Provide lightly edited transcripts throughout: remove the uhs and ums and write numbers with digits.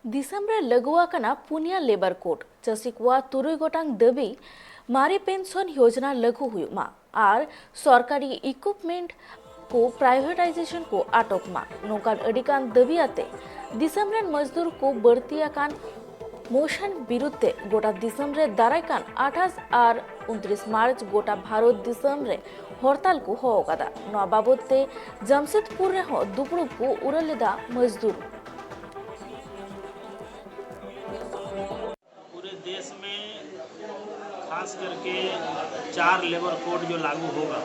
दिसम रे लगुआकना Punia labour code चसिकवा तुरुई गोटांग दबी मारी पेंशन योजना लघु हुआ और सरकारी इक्विपमेंट को प्राइवेटाइजेशन को आटोक मा नोकान अडिकान दबी आते दिसम रे मजदूर को बढ़तियाकान मोशन विरुद्धे गोटा दिसम रे दारायकान 28 और 29 मार्च गोटा भारत दिसम रे हड़ताल को होगादा नवा बाबते जमशेदपुर रे हो दुपड़ू को उड़लेदा मजदूर पूरे देश में खास करके 4 लेबर कोड जो लागू होगा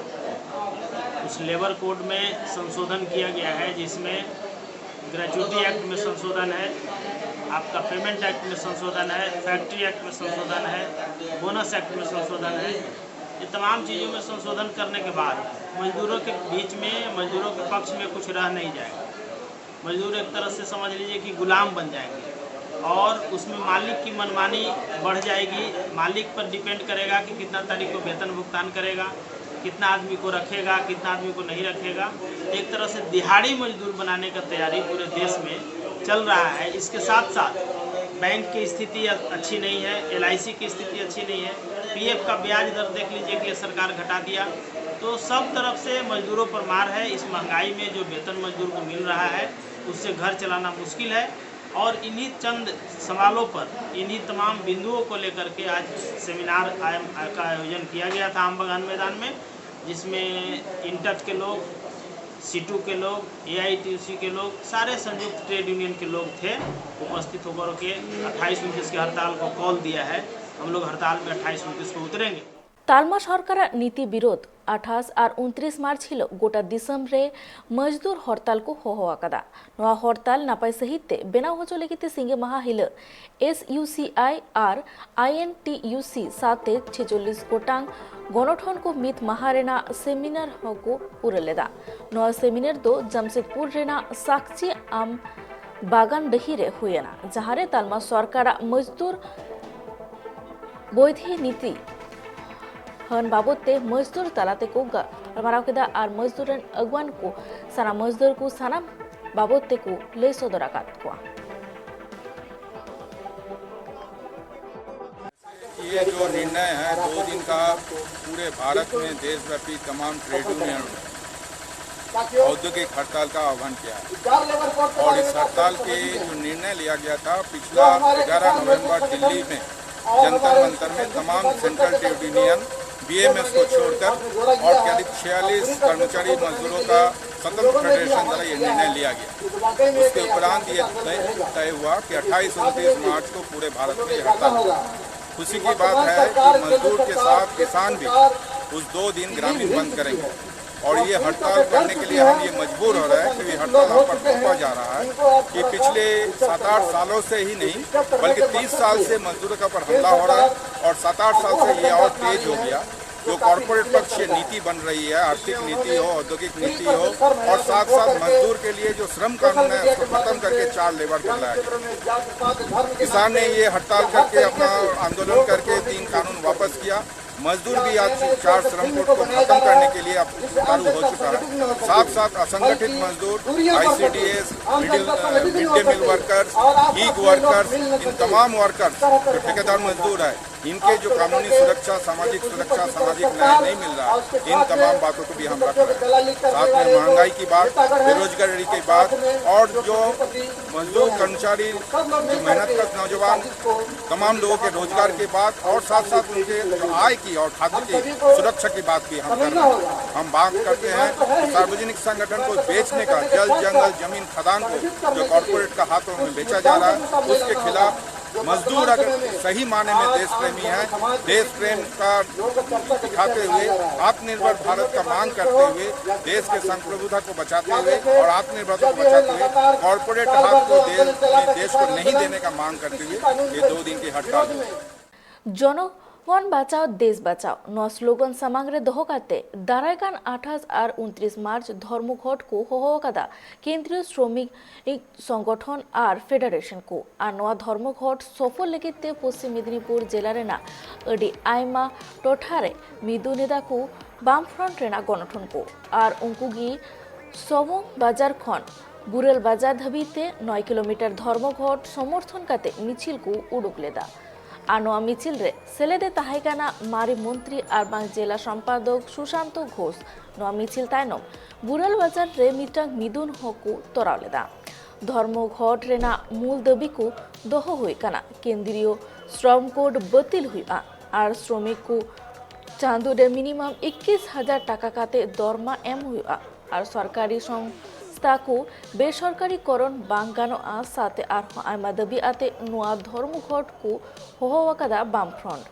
उस लेबर कोड में संशोधन किया गया है, जिसमें ग्रेजुएटी एक्ट में संशोधन है, आपका पेमेंट एक्ट में संशोधन है, फैक्ट्री एक्ट में संशोधन है, बोनस एक्ट में संशोधन है। ये तमाम चीज़ों में संशोधन करने के बाद मजदूरों के बीच में, मजदूरों के पक्ष में कुछ रह नहीं जाएगा। मजदूर एक तरह से समझ लीजिए कि गुलाम बन जाएंगे और उसमें मालिक की मनमानी बढ़ जाएगी। मालिक पर डिपेंड करेगा कि कितना तारीख को वेतन भुगतान करेगा, कितना आदमी को रखेगा, कितना आदमी को नहीं रखेगा। एक तरह से दिहाड़ी मजदूर बनाने का तैयारी पूरे देश में चल रहा है। इसके साथ साथ बैंक की स्थिति अच्छी नहीं है, LIC की स्थिति अच्छी नहीं है, PF का ब्याज दर देख लीजिए कि सरकार घटा दिया। तो सब तरफ से मजदूरों पर मार है। इस महंगाई में जो वेतन मजदूर को मिल रहा है उससे घर चलाना मुश्किल है। और इन्हीं चंद सवालों पर, इन्हीं तमाम बिंदुओं को लेकर के आज सेमिनार का आयोजन किया गया था आमबगान मैदान में, जिसमें इंटच के लोग, सीटू के लोग, AITUC के लोग, सारे संयुक्त ट्रेड यूनियन के लोग थे उपस्थित होकर के 28-29 के हड़ताल को कॉल दिया है। हम लोग हड़ताल में 28-29 को उतरेंगे। तालमा सरकार नीति विरोध 28 और 29 मार्च हिलो गोटा दिसम रे मजदूर हड़ताल को होआकदा नवा हड़ताल नापाय सहित बेनाव होचो लेकिते सिंगे महा हिलो SUCI और INTUC साथे 46 गोटांग गणठन को मित महारेना सेमिनार को पुरलेदा नवा सेमिनार दो जमशेदपुर रेना साक्षी आम बागान डहीरे हुएना जहारे तालमा सरकार मजदूर वैध नीति हन बाबते मजदूर तलाते को गमाराव केदा और मजदूर अगवान को साना मजदूर को साना बाबते को ले सदराकात को ये जो निर्णय है 2 दिन का पूरे भारत में देशव्यापी तमाम ट्रेड यूनियन औद्योगिक हड़ताल का आह्वान किया है। और इस हड़ताल के जो निर्णय लिया गया था पिछला 11 नवंबर दिल्ली में जंतर मंतर में तमाम सेंट्रल ट्रेड यूनियन BMS को छोड़कर और करीब 46 कर्मचारी मजदूरों का स्वतंत्र फेडरेशन द्वारा ये निर्णय लिया गया। उसके उपरांत ये तय हुआ कि 28-29 मार्च को पूरे भारत में हड़ताल होगा। खुशी की बात है कि मजदूर के साथ किसान भी उस 2 दिन ग्रामीण बंद करेंगे और ये हड़ताल करने के लिए हम ये मजबूर हो रहे हैं कि हड़ताल हम पर थोपा जा रहा है कि पिछले 7-8 सालों से ही नहीं बल्कि 30 साल से मजदूरों का पर हमला हो रहा है और 7-8 साल से ये और तेज हो गया। जो कॉर्पोरेट पक्ष ये नीति बन रही है, आर्थिक नीति हो, औद्योगिक नीति हो और साथ साथ मजदूर के लिए जो श्रम कानून है उसको खत्म करके 4 लेबर को लाया गया। किसान ने ये हड़ताल करके अपना आंदोलन करके 3 कानून वापस किया। मजदूर भी आज 4 श्रम कोड को खत्म करने के लिए अब चालू हो चुका है। साथ साथ असंगठित मजदूर, ICDS, mid day meal workers, gig workers, इन तमाम वर्कर्स जो ठेकेदार मजदूर है, इनके जो कानूनी सुरक्षा, सामाजिक न्याय नहीं मिल रहा, इन तमाम बातों को भी हम रख रहे हैं। साथ में महंगाई की बात, बेरोजगारी की बात और जो मजदूर कर्मचारी, जो मेहनत नौजवान, तमाम लोगों के रोजगार की बात और साथ साथ उनके आय की और खाद्य की सुरक्षा की बात भी हम कर रहे हैं। हम बात करते हैं कि सार्वजनिक संगठन को बेचने का, जल जंगल जमीन खदान को जो कॉर्पोरेट का हाथों में बेचा जा रहा है उसके खिलाफ मजदूर अगर सही माने में देश प्रेमी है, देश प्रेम का दिखाते हुए आत्मनिर्भर भारत का मांग करते हुए, देश के संप्रभुता को बचाते हुए और आत्मनिर्भरता को बचाते हुए कॉर्पोरेट हाथ को देश को नहीं देने का मांग करते हुए ये 2 दिन की हड़ताल वन बचाओ देश बचाओ नौ स्लोगन समांग्रे दोहकाते दारायकान 28 और 29 मार्च धर्मघट को होहकादा केंद्रीय श्रमिक संगठन और फेडरेशन को और नवा धर्मघट सफल लेकिते पश्चिम मेदिनीपुर जिला रेना अडी आयमा टोठारे मिदु नेदा को बामफ्रंट रेना गणठन को और उनको गी सबों बाजार खन बुरल बाजार धबीते 9 किलोमीटर धर्मघट समर्थन काते मिचिल को उडुक लेदा आनोआ मिचिल रे सेलेदे ताहेकाना मारी मंत्री आरबांग जिला सम्पादक सुशांत घोष नोआ मिचिल तायनम बुरल बाजार रे मिटांग मिदुन हकु तोराव लेदा धर्मघट रेना मूल दाबी को दोहो हुई काना केंद्रीय श्रम कोड बतिल हुआ और श्रमिक को चांदो रे मिनिमाम 21,000 टाका काते दरमा एम हुआ और सरकारी संस्था को बेसरकारीकरण बांगानो आ साथे आर आयमा दाबी आते नोआ धर्मघट को होहवाकादा बामफ्रंट